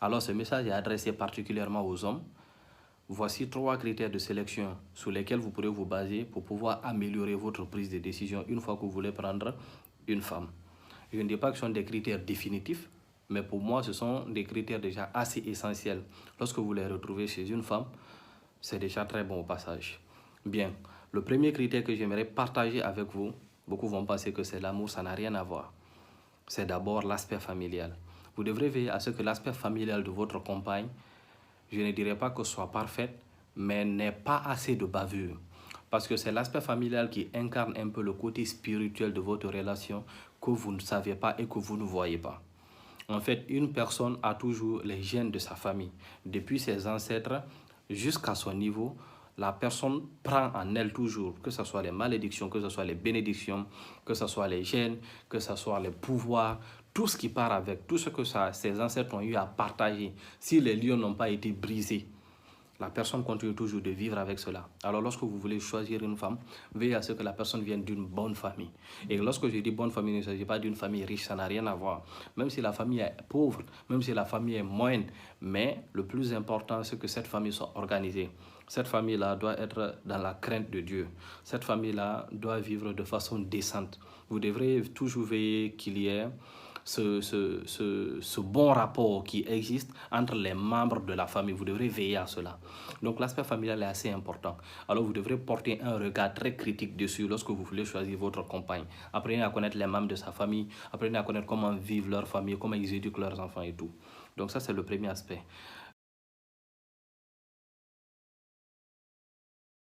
Alors ce message est adressé particulièrement aux hommes. Voici 3 critères de sélection sur lesquels vous pourrez vous baser pour pouvoir améliorer votre prise de décision une fois que vous voulez prendre une femme. Je ne dis pas que ce sont des critères définitifs, mais pour moi, ce sont des critères déjà assez essentiels. Lorsque vous les retrouvez chez une femme, c'est déjà très bon au passage. Bien, le premier critère que j'aimerais partager avec vous, beaucoup vont penser que c'est l'amour, ça n'a rien à voir. C'est d'abord l'aspect familial. Vous devrez veiller à ce que l'aspect familial de votre compagne, je ne dirais pas que ce soit parfait, mais n'ait pas assez de bavure. Parce que c'est l'aspect familial qui incarne un peu le côté spirituel de votre relation que vous ne savez pas et que vous ne voyez pas. En fait, une personne a toujours les gènes de sa famille. Depuis ses ancêtres jusqu'à son niveau, la personne prend en elle toujours, que ce soit les malédictions, que ce soit les bénédictions, que ce soit les gènes, que ce soit les pouvoirs, tout ce qui part avec, tout ce que ses ancêtres ont eu à partager. Si les liens n'ont pas été brisés, la personne continue toujours de vivre avec cela. Alors lorsque vous voulez choisir une femme, veillez à ce que la personne vienne d'une bonne famille. Et lorsque je dis bonne famille, il ne s'agit pas d'une famille riche, ça n'a rien à voir. Même si la famille est pauvre, même si la famille est moyenne, mais le plus important, c'est que cette famille soit organisée. Cette famille-là doit être dans la crainte de Dieu. Cette famille-là doit vivre de façon décente. Vous devrez toujours veiller qu'il y ait ce bon rapport qui existe entre les membres de la famille. Vous devrez veiller à cela. Donc l'aspect familial est assez important. Alors vous devrez porter un regard très critique dessus lorsque vous voulez choisir votre compagne. Apprenez à connaître les membres de sa famille, apprenez à connaître comment vivent leur famille, comment ils éduquent leurs enfants et tout. Donc ça c'est le premier aspect.